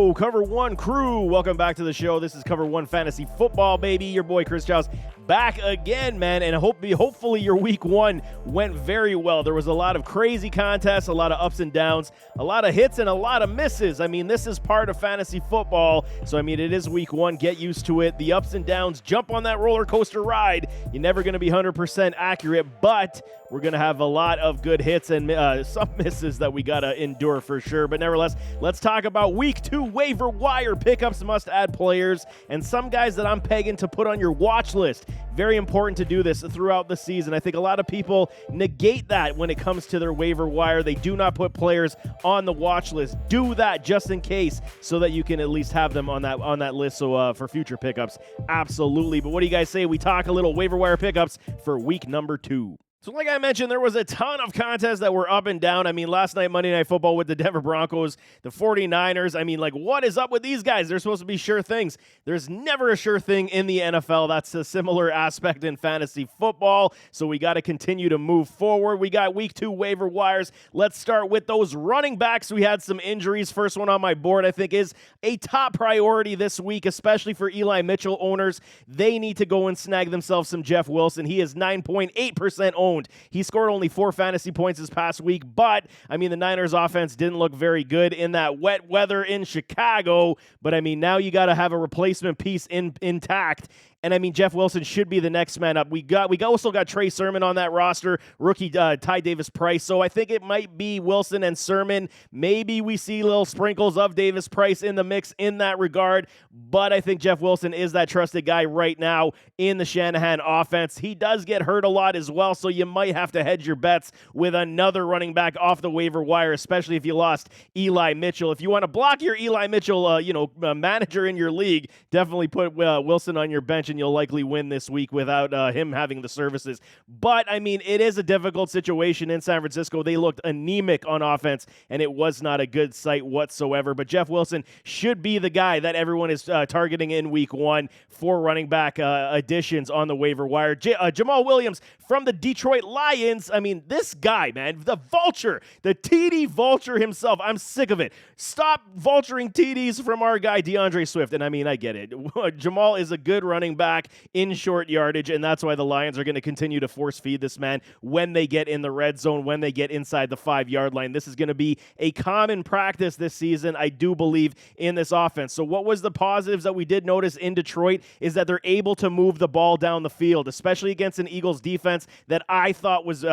Yo, Cover One crew, welcome back to the show. This is Cover One Fantasy Football, baby. Your boy Chris Childs back again, man, and hopefully your week one went very well. There was a lot of crazy contests, a lot of ups and downs, a lot of hits and a lot of misses. I mean, this is part of fantasy football, so I mean, it is week one. Get used to it. The ups and downs, jump on that roller coaster ride. You're never going to be 100% accurate, but we're going to have a lot of good hits and some misses that we got to endure for sure. But nevertheless, let's talk about week two waiver wire pickups, must-add players, and some guys that I'm pegging to put on your watch list. Very important to do this throughout the season. I think a lot of people negate that when it comes to their waiver wire. They do not put players on the watch list. Do that just in case so that you can at least have them on that list so for future pickups. Absolutely. But what do you guys say we talk a little waiver wire pickups for week number 2? So like I mentioned, there was a ton of contests that were up and down. I mean, last night, Monday Night Football with the Denver Broncos, the 49ers. I mean, like, what is up with these guys? They're supposed to be sure things. There's never a sure thing in the NFL. That's a similar aspect in fantasy football. So we got to continue to move forward. We got week 2 waiver wires. Let's start with those running backs. We had some injuries. First one on my board, I think, is a top priority this week, especially for Eli Mitchell owners. They need to go and snag themselves some Jeff Wilson. He is 9.8% owned. He scored only 4 fantasy points this past week, but, I mean, the Niners offense didn't look very good in that wet weather in Chicago, but, I mean, now you got to have a replacement piece intact. And, I mean, Jeff Wilson should be the next man up. We also got Trey Sermon on that roster, rookie Ty Davis-Price. So I think it might be Wilson and Sermon. Maybe we see little sprinkles of Davis-Price in the mix in that regard. But I think Jeff Wilson is that trusted guy right now in the Shanahan offense. He does get hurt a lot as well, so you might have to hedge your bets with another running back off the waiver wire, especially if you lost Eli Mitchell. If you want to block your Eli Mitchell manager in your league, definitely put Wilson on your bench, and you'll likely win this week without him having the services. But, I mean, it is a difficult situation in San Francisco. They looked anemic on offense, and it was not a good sight whatsoever. But Jeff Wilson should be the guy that everyone is targeting in week 1 for running back additions on the waiver wire. Jamal Williams from the Detroit Lions. I mean, this guy, man, the vulture, the TD vulture himself. I'm sick of it. Stop vulturing TDs from our guy DeAndre Swift. And, I mean, I get it. Jamal is a good running back in short yardage, and that's why the Lions are going to continue to force feed this man when they get in the red zone, when they get inside the 5-yard line. This is going to be a common practice this season, I do believe, in this offense. So what was the positives that we did notice in Detroit is that they're able to move the ball down the field, especially against an Eagles defense that I thought was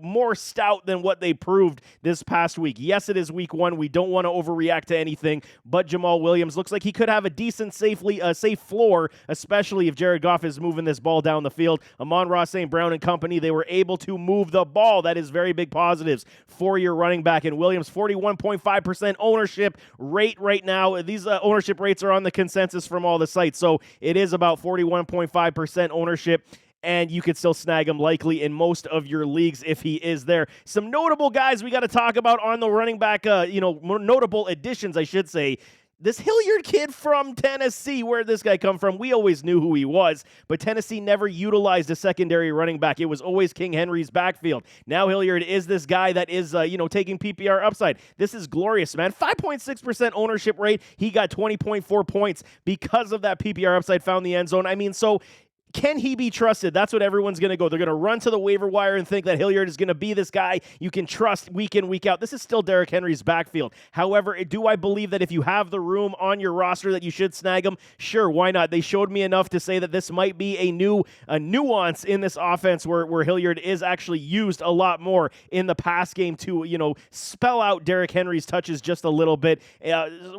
more stout than what they proved this past week. Yes, it is week 1. We don't want to overreact to anything, but Jamal Williams looks like he could have a decent safe floor, especially if Jared Goff is moving this ball down the field. Amon-Ra St. Brown and company, they were able to move the ball. That is very big positives for your running back. And Williams, 41.5% ownership rate right now. These ownership rates are on the consensus from all the sites, so it is about 41.5% ownership. And you could still snag him likely in most of your leagues if he is there. Some notable guys we got to talk about on the running back, notable additions, I should say. This Hilliard kid from Tennessee, where did this guy come from? We always knew who he was, but Tennessee never utilized a secondary running back. It was always King Henry's backfield. Now Hilliard is this guy that is, taking PPR upside. This is glorious, man. 5.6% ownership rate. He got 20.4 points because of that PPR upside, found the end zone. I mean, so can he be trusted? That's what everyone's going to go. They're going to run to the waiver wire and think that Hilliard is going to be this guy you can trust week in, week out. This is still Derrick Henry's backfield. However, do I believe that if you have the room on your roster that you should snag him? Sure, why not? They showed me enough to say that this might be a nuance in this offense where Hilliard is actually used a lot more in the pass game to, spell out Derrick Henry's touches just a little bit.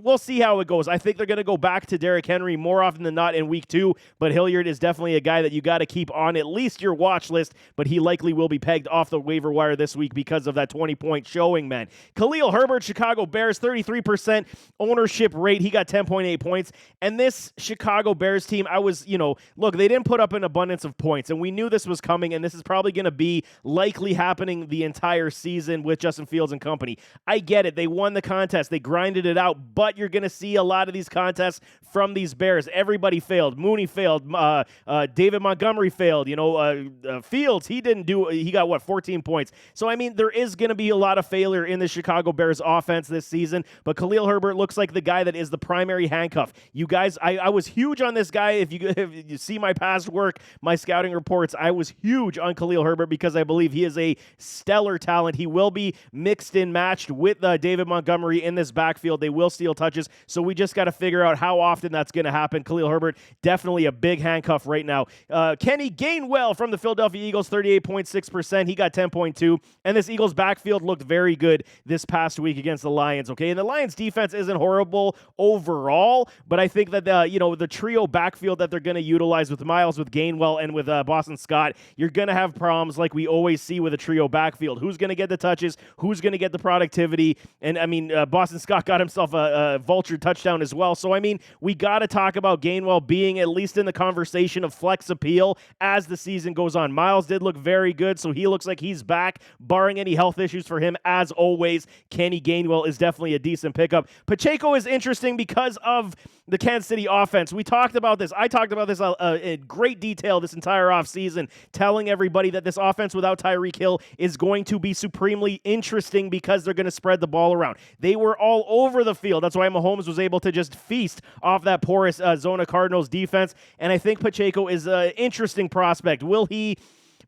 We'll see how it goes. I think they're going to go back to Derrick Henry more often than not in week 2, but Hilliard is definitely a guy that you got to keep on at least your watch list, but he likely will be pegged off the waiver wire this week because of that 20-point showing, man. Khalil Herbert, Chicago Bears, 33% ownership rate. He got 10.8 points. And this Chicago Bears team, look, they didn't put up an abundance of points, and we knew this was coming, and this is probably going to be likely happening the entire season with Justin Fields and company. I get it. They won the contest. They grinded it out, but you're going to see a lot of these contests from these Bears. Everybody failed. Mooney failed. David Montgomery failed. Fields, he got 14 points. So, I mean, there is going to be a lot of failure in the Chicago Bears offense this season, but Khalil Herbert looks like the guy that is the primary handcuff. You guys, I was huge on this guy. If you see my past work, my scouting reports, I was huge on Khalil Herbert because I believe he is a stellar talent. He will be mixed and matched with David Montgomery in this backfield. They will steal touches, so we just got to figure out how often that's going to happen. Khalil Herbert, definitely a big handcuff right now. Kenny Gainwell from the Philadelphia Eagles, 38.6%. He got 10.2, and this Eagles backfield looked very good this past week against the Lions, okay? And the Lions defense isn't horrible overall, but I think that the trio backfield that they're going to utilize with Miles, with Gainwell, and with Boston Scott, you're going to have problems like we always see with a trio backfield. Who's going to get the touches? Who's going to get the productivity? And, I mean, Boston Scott got himself a vulture touchdown as well. So, I mean, we got to talk about Gainwell being at least in the conversation of flex appeal as the season goes on. Miles did look very good, so he looks like he's back, barring any health issues for him. As always, Kenny Gainwell is definitely a decent pickup. Pacheco is interesting because of the Kansas City offense. We talked about this. I talked about this in great detail this entire offseason, telling everybody that this offense without Tyreek Hill is going to be supremely interesting because they're going to spread the ball around. They were all over the field. That's why Mahomes was able to just feast off that porous Arizona Cardinals defense, and I think Pacheco is an interesting prospect. Will he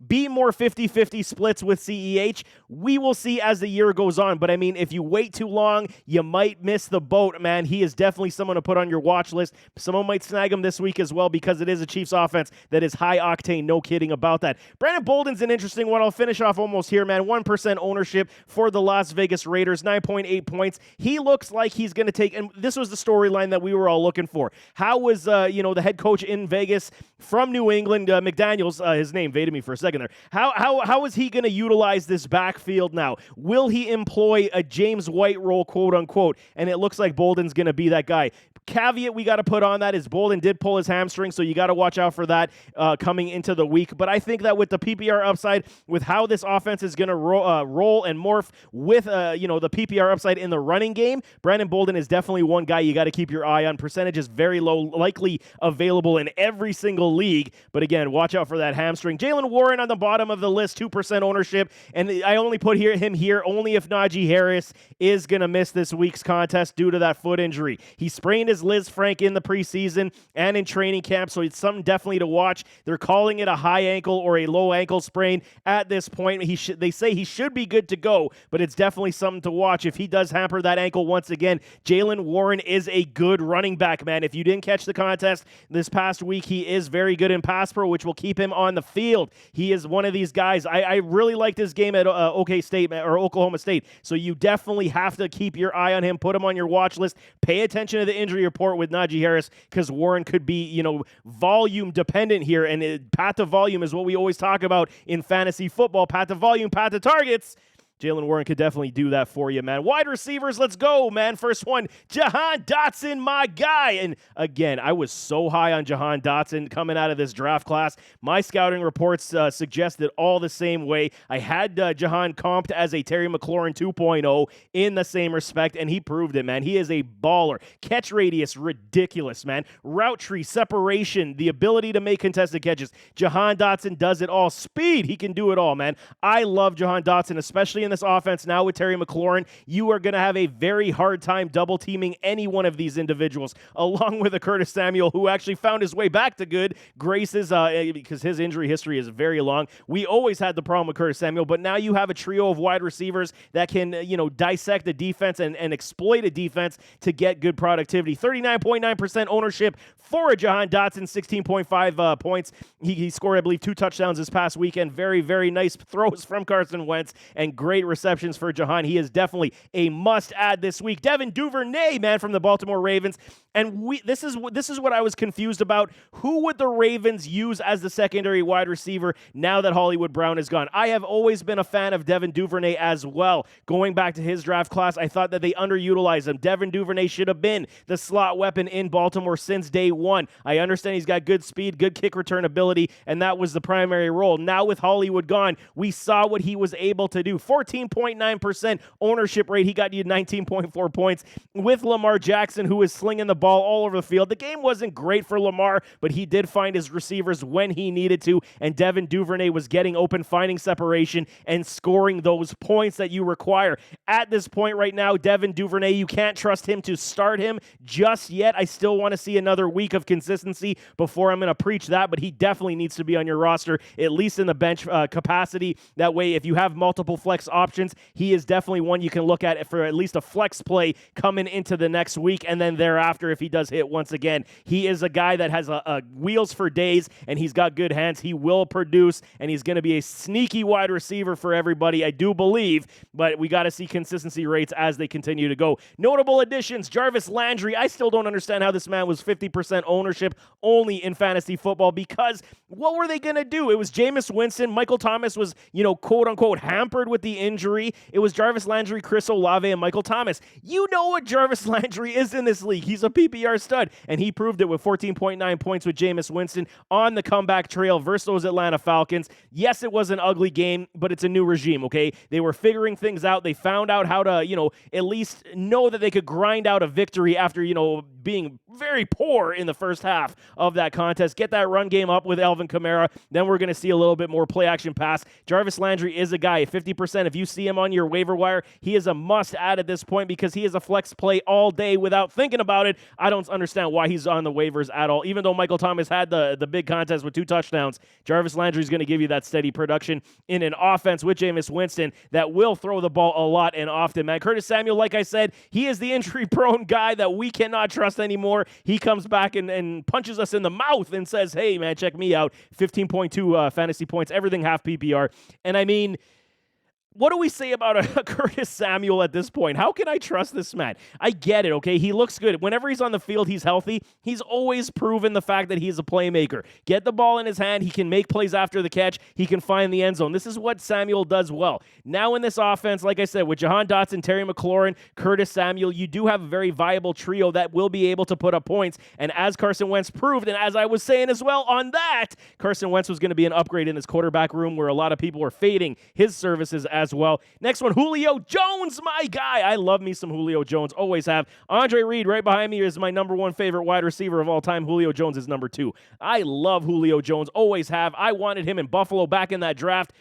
be more 50-50 splits with CEH? We will see as the year goes on, but I mean, if you wait too long, you might miss the boat, man. He is definitely someone to put on your watch list. Someone might snag him this week as well because it is a Chiefs offense that is high octane, no kidding about that. Brandon Bolden's an interesting one. I'll finish off almost here, man. 1% ownership for the Las Vegas Raiders, 9.8 points. He looks like he's going to take, and this was the storyline that we were all looking for. How was, the head coach in Vegas from New England, McDaniels, his name evaded me for a second there. How is he going to utilize this backfield now? Will he employ a James White role, quote unquote? And it looks like Bolden's going to be that guy. Caveat we got to put on that is Bolden did pull his hamstring, so you got to watch out for that coming into the week. But I think that with the PPR upside, with how this offense is going to roll and morph with the PPR upside in the running game, Brandon Bolden is definitely one guy you got to keep your eye on. Percentage is very low, likely available in every single league. But again, watch out for that hamstring. Jalen Warren on the bottom of the list, 2% ownership, and I only put him here only if Najee Harris is going to miss this week's contest due to that foot injury. He sprained his Liz Frank in the preseason and in training camp, so it's something definitely to watch. They're calling it a high ankle or a low ankle sprain at this point. They say he should be good to go, but it's definitely something to watch. If he does hamper that ankle once again, Jalen Warren is a good running back, man. If you didn't catch the contest this past week, he is very good in pass pro, which will keep him on the field. He is one of these guys. I really liked his game at Oklahoma State, so you definitely have to keep your eye on him, put him on your watch list, pay attention to the injury report with Najee Harris, because Warren could be, volume dependent here, and path to volume is what we always talk about in fantasy football. Path to volume, path to targets. Jalen Warren could definitely do that for you, man. Wide receivers, let's go, man. First one, Jahan Dotson, my guy. And again, I was so high on Jahan Dotson coming out of this draft class. My scouting reports suggested all the same way. I had Jahan comped as a Terry McLaurin 2.0 in the same respect, and he proved it, man. He is a baller. Catch radius, ridiculous, man. Route tree, separation, the ability to make contested catches. Jahan Dotson does it all. Speed, he can do it all, man. I love Jahan Dotson, especially in this offense now with Terry McLaurin. You are going to have a very hard time double teaming any one of these individuals, along with a Curtis Samuel, who actually found his way back to good graces because his injury history is very long. We always had the problem with Curtis Samuel, but now you have a trio of wide receivers that can dissect the defense and exploit a defense to get good productivity. 39.9% ownership for Jahan Dotson, 16.5 points. He scored, I believe, 2 touchdowns this past weekend. Very, very nice throws from Carson Wentz and great receptions for Jahan. He is definitely a must-add this week. Devin Duvernay, man, from the Baltimore Ravens. And this is what I was confused about. Who would the Ravens use as the secondary wide receiver now that Hollywood Brown is gone? I have always been a fan of Devin Duvernay as well. Going back to his draft class, I thought that they underutilized him. Devin Duvernay should have been the slot weapon in Baltimore since day one. I understand he's got good speed, good kick return ability, and that was the primary role. Now with Hollywood gone, we saw what he was able to do. 14 14.9% ownership rate. He got you 19.4 points with Lamar Jackson, who is slinging the ball all over the field. The game wasn't great for Lamar, but he did find his receivers when he needed to, and Devin Duvernay was getting open, finding separation, and scoring those points that you require. At this point right now, Devin Duvernay, you can't trust him to start him just yet. I still want to see another week of consistency before I'm going to preach that, but he definitely needs to be on your roster, at least in the bench capacity. That way, if you have multiple flex options, he is definitely one you can look at for at least a flex play coming into the next week, and then thereafter, if he does hit once again. He is a guy that has wheels for days, and he's got good hands. He will produce, and he's going to be a sneaky wide receiver for everybody, I do believe, but we got to see consistency rates as they continue to go. Notable additions, Jarvis Landry. I still don't understand how this man was 50% ownership only in fantasy football, because what were they going to do? It was Jameis Winston. Michael Thomas was, quote-unquote hampered with the injury. It was Jarvis Landry, Chris Olave, and Michael Thomas. You know what Jarvis Landry is in this league. He's a PPR stud, and he proved it with 14.9 points with Jameis Winston on the comeback trail versus those Atlanta Falcons. Yes, it was an ugly game, but it's a new regime, okay? They were figuring things out. They found out how to, at least know that they could grind out a victory after, being very poor in the first half of that contest. Get that run game up with Alvin Kamara. Then we're going to see a little bit more play action pass. Jarvis Landry is a guy, 50%. If you see him on your waiver wire, he is a must add at this point because he is a flex play all day without thinking about it. I don't understand why he's on the waivers at all. Even though Michael Thomas had the big contest with 2 touchdowns, Jarvis Landry is going to give you that steady production in an offense with Jameis Winston that will throw the ball a lot and often, man. Curtis Samuel, like I said, he is the injury-prone guy that we cannot trust anymore. He comes back and punches us in the mouth and says, hey, man, check me out. 15.2 fantasy points, everything half PPR. And I mean, what do we say about a Curtis Samuel at this point? How can I trust this man? I get it, okay? He looks good. Whenever he's on the field, he's healthy. He's always proven the fact that he's a playmaker. Get the ball in his hand. He can make plays after the catch. He can find the end zone. This is what Samuel does well. Now in this offense, like I said, with Jahan Dotson, Terry McLaurin, Curtis Samuel, you do have a very viable trio that will be able to put up points. And as Carson Wentz proved, and as I was saying as well on that, Carson Wentz was going to be an upgrade in this quarterback room where a lot of people were fading his services as well. Next one, Julio Jones, my guy. I love me some Julio Jones, always have. Andre Reed right behind me is my number 1 favorite wide receiver of all time. Julio Jones is number 2. I love Julio Jones, always have. I wanted him in Buffalo back in that draft.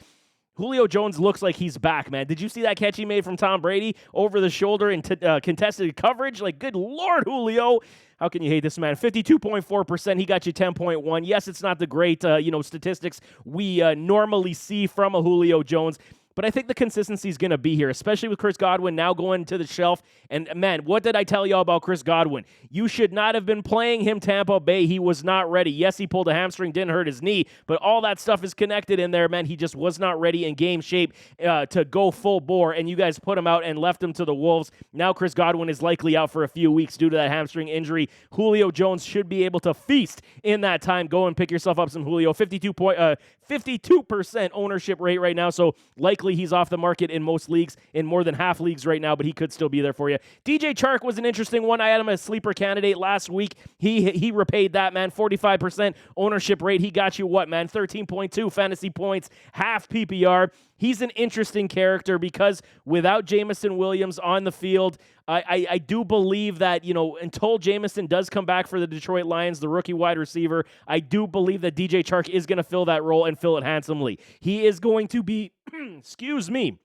Julio Jones looks like he's back, man. Did you see that catch he made from Tom Brady over the shoulder in contested coverage? Like, good Lord, Julio. How can you hate this man? 52.4%. He got you 10.1. Yes, it's not the great, statistics we normally see from a Julio Jones, but I think the consistency is going to be here, especially with Chris Godwin now going to the shelf. And, man, what did I tell y'all about Chris Godwin? You should not have been playing him Tampa Bay. He was not ready. Yes, he pulled a hamstring, didn't hurt his knee, but all that stuff is connected in there, man. He just was not ready in game shape to go full bore, and you guys put him out and left him to the Wolves. Now Chris Godwin is likely out for a few weeks due to that hamstring injury. Julio Jones should be able to feast in that time. Go and pick yourself up some Julio. 52% ownership rate right now, so likely he's off the market in most leagues, in more than half leagues right now, but he could still be there for you. DJ Chark was an interesting one. I had him as a sleeper candidate last week. He repaid that, man. 45% ownership rate. He got you what, man? 13.2 fantasy points, half PPR. He's an interesting character because without Jameson Williams on the field, I do believe that, until Jameson does come back for the Detroit Lions, the rookie wide receiver, I do believe that DJ Chark is going to fill that role and fill it handsomely. He is going to be, excuse me,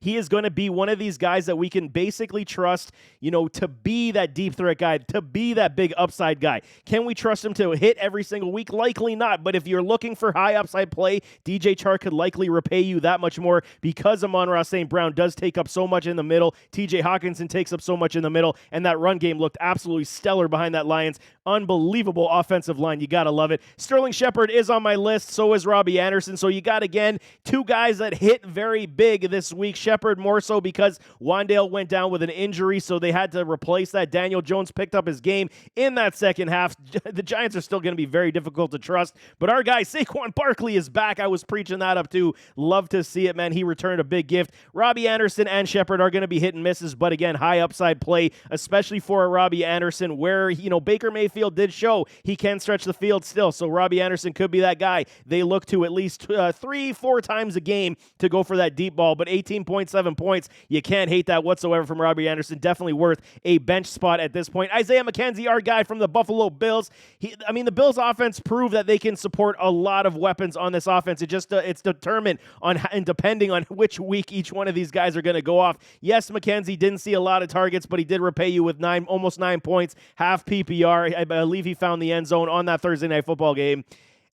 he is going to be one of these guys that we can basically trust, to be that deep threat guy, to be that big upside guy. Can we trust him to hit every single week? Likely not. But if you're looking for high upside play, DJ Chark could likely repay you that much more because Amon-Ra St. Brown does take up so much in the middle. TJ Hawkinson takes up so much in the middle. And that run game looked absolutely stellar behind that Lions. Unbelievable offensive line. You got to love it. Sterling Shepard is on my list. So is Robbie Anderson. So you got, again, 2 guys that hit very big this week. Shepard more so because Wandale went down with an injury, so they had to replace that. Daniel Jones picked up his game in that second half. The Giants are still going to be very difficult to trust, but our guy Saquon Barkley is back. I was preaching that up too. Love to see it, man. He returned a big gift. Robbie Anderson and Shepard are going to be hit and misses, but again, high upside play, especially for a Robbie Anderson, where Baker Mayfield did show he can stretch the field still, so Robbie Anderson could be that guy they look to at least 3-4 times a game to go for that deep ball. But 18.7 points, you can't hate that whatsoever from Robbie Anderson. Definitely worth a bench spot at this point. Isaiah McKenzie, our guy from the Buffalo Bills. The Bills offense proved that they can support a lot of weapons on this offense. It's determined on and depending on which week each one of these guys are going to go off. Yes, McKenzie didn't see a lot of targets, but he did repay you with almost 9 points, half PPR. I believe he found the end zone on that Thursday Night Football game.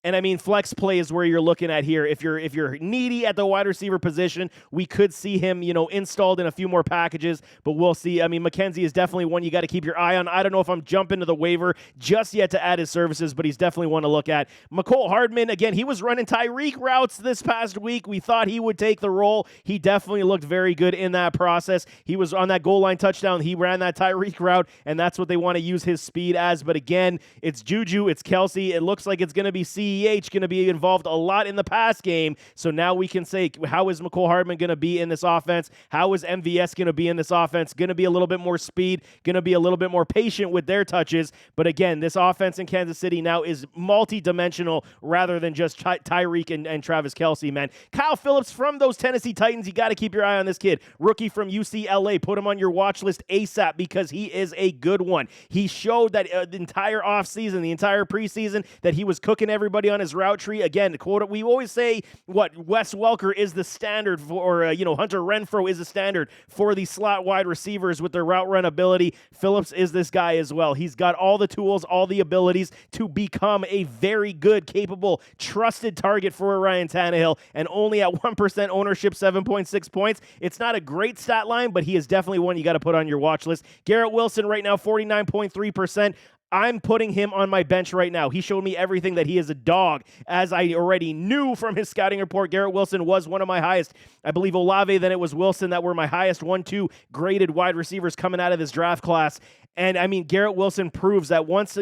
And flex play is where you're looking at here. If you're needy at the wide receiver position, we could see him, installed in a few more packages, but we'll see. McKenzie is definitely one you got to keep your eye on. I don't know if I'm jumping to the waiver just yet to add his services, but he's definitely one to look at. McCole Hardman, again, he was running Tyreek routes this past week. We thought he would take the role. He definitely looked very good in that process. He was on that goal line touchdown. He ran that Tyreek route, and that's what they want to use his speed as. But again, it's Juju, it's Kelsey. It looks like it's going to be CEH going to be involved a lot in the pass game. So now we can say, how is McCole Hardman going to be in this offense? How is MVS going to be in this offense? Going to be a little bit more speed, going to be a little bit more patient with their touches. But again, this offense in Kansas City now is multi-dimensional rather than just Tyreek and Travis Kelsey, man. Kyle Phillips from those Tennessee Titans, you got to keep your eye on this kid. Rookie from UCLA. Put him on your watch list ASAP because he is a good one. He showed that the entire offseason, the entire preseason, that he was cooking everybody on his route tree. Again, quote, we always say Wes Welker is the standard for, Hunter Renfrow is the standard for the slot wide receivers with their route run ability. Phillips is this guy as well. He's got all the tools, all the abilities to become a very good, capable, trusted target for Ryan Tannehill, and only at 1% ownership, 7.6 points. It's not a great stat line, but he is definitely one you got to put on your watch list. Garrett Wilson right now, 49.3%. I'm putting him on my bench right now. He showed me everything that he is a dog. As I already knew from his scouting report, Garrett Wilson was one of my highest. I believe Olave, then it was Wilson that were my highest 1-2 graded wide receivers coming out of this draft class. And Garrett Wilson proves that once,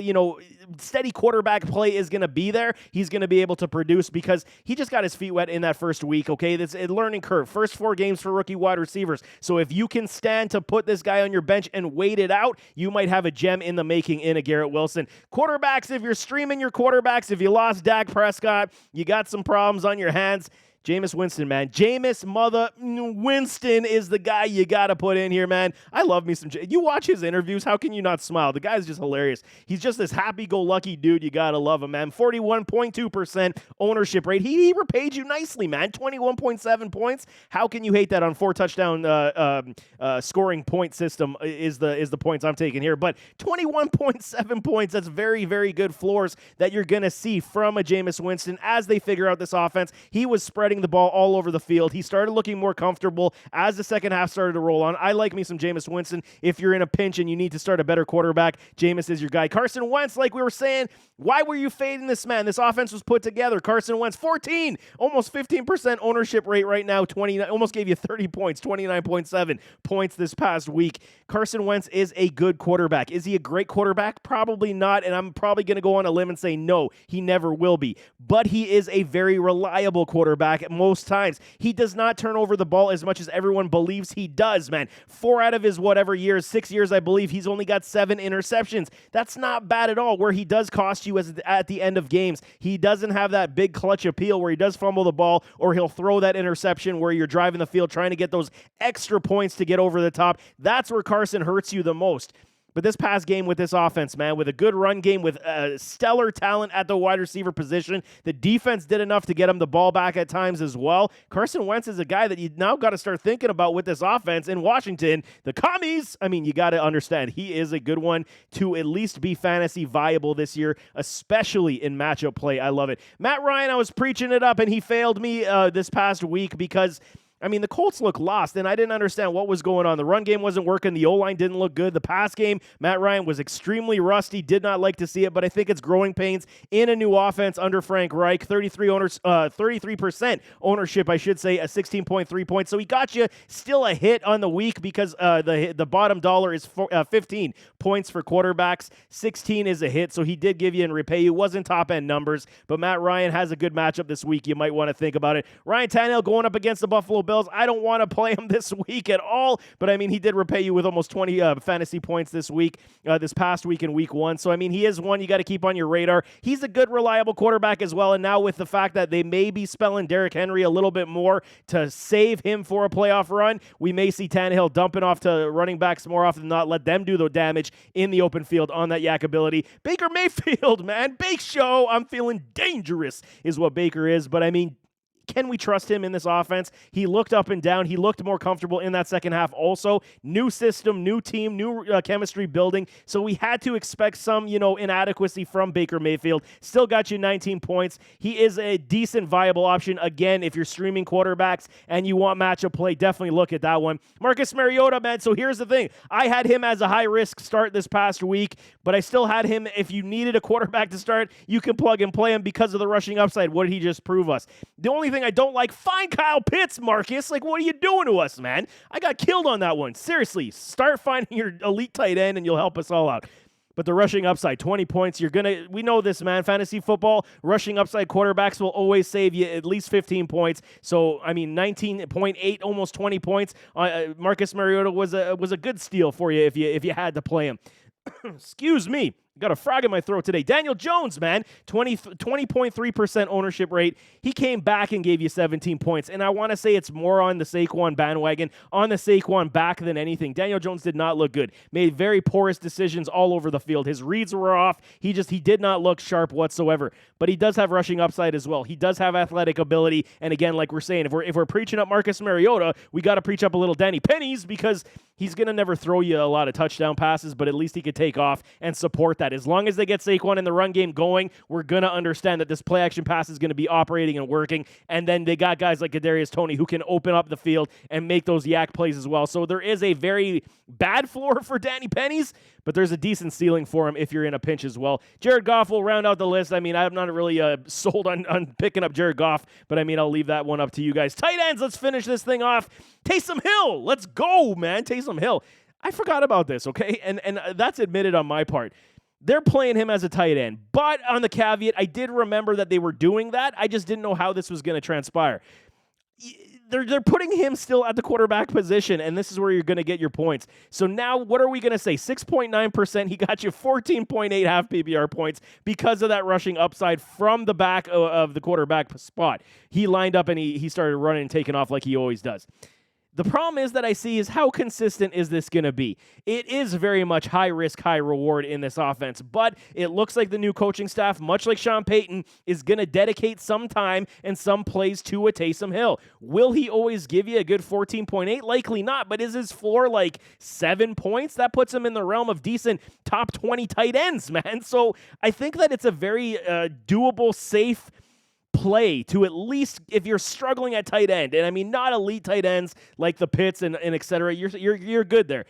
steady quarterback play is going to be there, he's going to be able to produce because he just got his feet wet in that first week, okay? It's a learning curve. First 4 games for rookie wide receivers. So if you can stand to put this guy on your bench and wait it out, you might have a gem in the making in a Garrett Wilson. Quarterbacks, if you're streaming your quarterbacks, if you lost Dak Prescott, you got some problems on your hands, Jameis Winston, man. Jameis Winston is the guy you got to put in here, man. I love me some You watch his interviews, how can you not smile? The guy's just hilarious. He's just this happy-go-lucky dude. You got to love him, man. 41.2% ownership rate. He repaid you nicely, man. 21.7 points. How can you hate that on 4 touchdown scoring point system is the points I'm taking here. But 21.7 points, that's very, very good floors that you're going to see from a Jameis Winston as they figure out this offense. He was spreading the ball all over the field. He started looking more comfortable as the second half started to roll on. I like me some Jameis Winston. If you're in a pinch and you need to start a better quarterback, Jameis is your guy. Carson Wentz, like we were saying, why were you fading this man? This offense was put together. Carson Wentz, 14, almost 15% ownership rate right now. 29, almost gave you 30 points, 29.7 points this past week. Carson Wentz is a good quarterback. Is he a great quarterback? Probably not, and I'm probably going to go on a limb and say no, he never will be. But he is a very reliable quarterback most times. He does not turn over the ball as much as everyone believes he does, man. 4 out of his 6 years, I believe, he's only got 7 interceptions. That's not bad at all. Where he does cost you at the end of games, he doesn't have that big clutch appeal where he does fumble the ball or he'll throw that interception where you're driving the field trying to get those extra points to get over the top. That's where Carson hurts you the most. But this past game with this offense, man, with a good run game, with stellar talent at the wide receiver position, the defense did enough to get him the ball back at times as well. Carson Wentz is a guy that you now got to start thinking about with this offense in Washington. The commies, you got to understand, he is a good one to at least be fantasy viable this year, especially in matchup play. I love it. Matt Ryan, I was preaching it up, and he failed me this past week because I mean, the Colts look lost, and I didn't understand what was going on. The run game wasn't working. The O-line didn't look good. The pass game, Matt Ryan was extremely rusty. Did not like to see it, but I think it's growing pains in a new offense under Frank Reich. 33% ownership, I should say, a 16.3 points. So he got you still a hit on the week because the bottom dollar is 15 points for quarterbacks. 16 is a hit, so he did give you and repay you. Wasn't top-end numbers, but Matt Ryan has a good matchup this week. You might want to think about it. Ryan Tannehill going up against the Buffalo Bills. I don't want to play him this week at all, but I mean, he did repay you with almost 20 fantasy points this week, this past week in week 1. So, I mean, he is one you got to keep on your radar. He's a good, reliable quarterback as well, and now with the fact that they may be spelling Derrick Henry a little bit more to save him for a playoff run, we may see Tannehill dumping off to running backs more often than not, let them do the damage in the open field on that yak ability. Baker Mayfield, man, Bake Show, I'm feeling dangerous is what Baker is, but I mean, can we trust him in this offense? He looked up and down. He looked more comfortable in that second half also. New system, new team, new chemistry building. So we had to expect some, inadequacy from Baker Mayfield. Still got you 19 points. He is a decent, viable option. Again, if you're streaming quarterbacks and you want matchup play, definitely look at that one. Marcus Mariota, man. So here's the thing. I had him as a high-risk start this past week, but I still had him. If you needed a quarterback to start, you can plug and play him because of the rushing upside. What did he just prove us? The only thing I don't like, find Kyle Pitts, Marcus. Like, what are you doing to us, man? I got killed on that one. Seriously, start finding your elite tight end and you'll help us all out. But the rushing upside, 20 points, we know this, man. Fantasy football, rushing upside quarterbacks will always save you at least 15 points. So, I mean, 19.8, almost 20 points. Marcus Mariota was a good steal for you if you had to play him. Excuse me. Got a frog in my throat today. Daniel Jones, man, 20.3% ownership rate. He came back and gave you 17 points. And I want to say it's more on the Saquon bandwagon, on the Saquon back than anything. Daniel Jones did not look good. Made very porous decisions all over the field. His reads were off. He did not look sharp whatsoever. But he does have rushing upside as well. He does have athletic ability. And again, like we're saying, if we're preaching up Marcus Mariota, we got to preach up a little Danny Pennies because he's going to never throw you a lot of touchdown passes, but at least he could take off and support that. As long as they get Saquon in the run game going, we're going to understand that this play action pass is going to be operating and working. And then they got guys like Kadarius Toney who can open up the field and make those yak plays as well. So there is a very bad floor for Danny Pennies, but there's a decent ceiling for him if you're in a pinch as well. Jared Goff will round out the list. I mean, I'm not really sold on picking up Jared Goff, but I mean, I'll leave that one up to you guys. Tight ends, let's finish this thing off. Taysom Hill, let's go, man. Taysom Hill. I forgot about this, okay? And that's admitted on my part. They're playing him as a tight end, but on the caveat, I did remember that they were doing that. I just didn't know how this was going to transpire. They're putting him still at the quarterback position, and this is where you're going to get your points. So now what are we going to say? 6.9%. He got you 14.8 half PPR points because of that rushing upside from the back of the quarterback spot. He lined up and he started running and taking off like he always does. The problem is that I see is how consistent is this going to be? It is very much high risk, high reward in this offense, but it looks like the new coaching staff, much like Sean Payton, is going to dedicate some time and some plays to a Taysom Hill. Will he always give you a good 14.8? Likely not, but is his floor like 7 points? That puts him in the realm of decent top 20 tight ends, man. So I think that it's a very doable, safe play to at least, if you're struggling at tight end, and I mean not elite tight ends like the Pitts and et cetera, you're good there.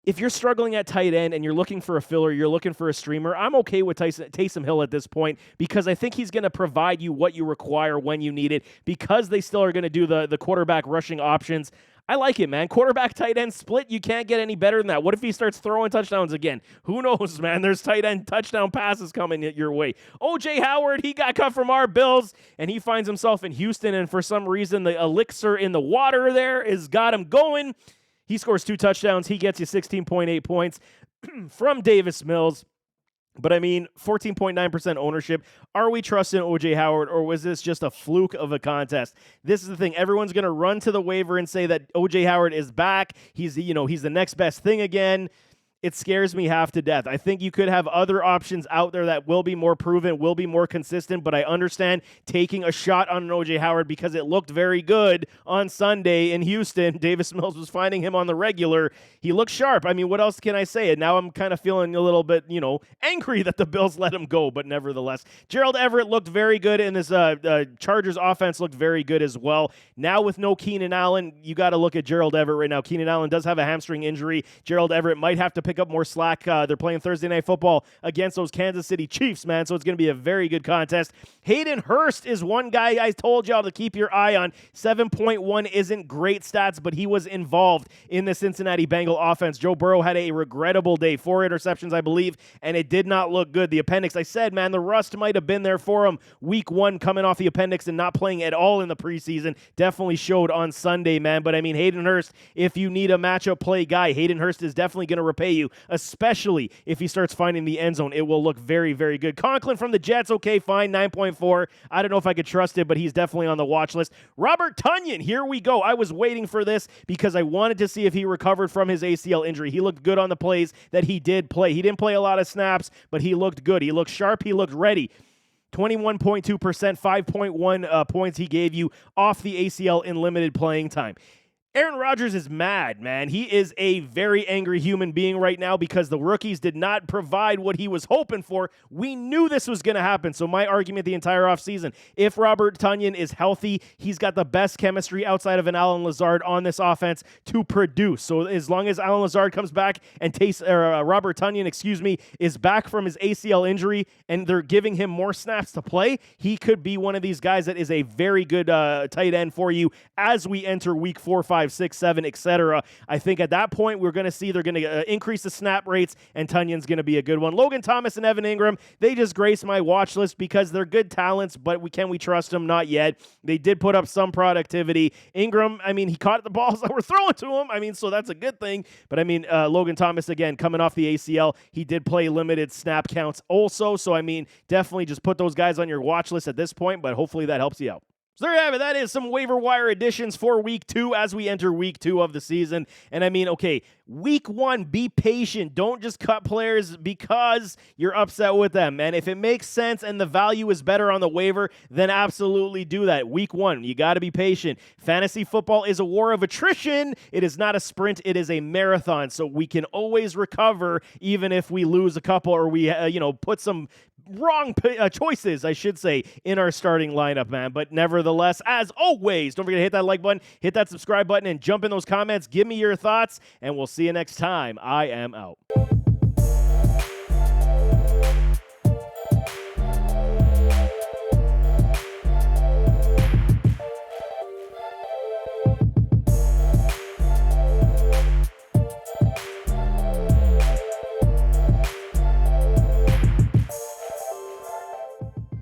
If you're struggling at tight end and you're looking for a filler, you're looking for a streamer, I'm okay with Taysom Hill at this point because I think he's going to provide you what you require when you need it because they still are going to do the quarterback rushing options. I like it, man. Quarterback tight end split, you can't get any better than that. What if he starts throwing touchdowns again? Who knows, man? There's tight end touchdown passes coming your way. O.J. Howard, he got cut from our Bills, and he finds himself in Houston, and for some reason, the elixir in the water there has got him going. He scores 2 touchdowns. He gets you 16.8 points from Davis Mills. But I mean, 14.9% ownership. Are we trusting O.J. Howard, or was this just a fluke of a contest? This is the thing. Everyone's going to run to the waiver and say that O.J. Howard is back. He's the next best thing again. it scares me half to death. I think you could have other options out there that will be more proven, will be more consistent, but I understand taking a shot on an O.J. Howard because it looked very good on Sunday in Houston. Davis Mills was finding him on the regular. He looked sharp. I mean, what else can I say? And now I'm kind of feeling a little bit, angry that the Bills let him go, but nevertheless. Gerald Everett looked very good, and this Chargers offense looked very good as well. Now with no Keenan Allen, you got to look at Gerald Everett right now. Keenan Allen does have a hamstring injury. Gerald Everett might have to pick up more slack. They're playing Thursday Night Football against those Kansas City Chiefs, man, so it's going to be a very good contest. Hayden Hurst is one guy I told y'all to keep your eye on. 7.1 isn't great stats, but he was involved in the Cincinnati Bengal offense. Joe Burrow had a regrettable day, 4 interceptions, I believe, and it did not look good. The appendix, I said, man, the rust might have been there for him week 1 coming off the appendix and not playing at all in the preseason. Definitely showed on Sunday, man, but I mean, Hayden Hurst, if you need a matchup play guy, Hayden Hurst is definitely going to repay you, especially if he starts finding the end zone. It will look very, very good. Conklin from the Jets, okay, fine, 9.4. I don't know if I could trust it, but he's definitely on the watch list. Robert Tonyan, here we go. I was waiting for this because I wanted to see if he recovered from his ACL injury. He looked good on the plays that he did play. He didn't play a lot of snaps, but he looked good. He looked sharp. He looked ready. 21.2%, 5.1 points he gave you off the ACL in limited playing time. Aaron Rodgers is mad, man. He is a very angry human being right now because the rookies did not provide what he was hoping for. We knew this was going to happen. So my argument the entire offseason, if Robert Tonyan is healthy, he's got the best chemistry outside of an Allen Lazard on this offense to produce. So as long as Allen Lazard comes back and Robert Tonyan, is back from his ACL injury and they're giving him more snaps to play, he could be one of these guys that is a very good tight end for you as we enter week 4, 5, 6, 7, etc. I think at that point we're going to see they're going to increase the snap rates, and Tunyan's going to be a good one. Logan Thomas and Evan Ingram, they just grace my watch list because they're good talents, but can we trust them? Not yet. They did put up some productivity. Ingram, I mean, he caught the balls that were thrown to him. I mean, so that's a good thing. But I mean, Logan Thomas, again, coming off the ACL, he did play limited snap counts also. So I mean, definitely just put those guys on your watch list at this point, but hopefully that helps you out. So there you have it. That is some waiver wire additions for week 2 as we enter week 2 of the season. And I mean, okay, week 1, be patient. Don't just cut players because you're upset with them. And if it makes sense and the value is better on the waiver, then absolutely do that. Week 1, you got to be patient. Fantasy football is a war of attrition. It is not a sprint. It is a marathon. So we can always recover even if we lose a couple or we, put some wrong choices, I should say, in our starting lineup, man. But nevertheless, as always, don't forget to hit that like button, hit that subscribe button, and jump in those comments. Give me your thoughts, and we'll see you next time. I am out.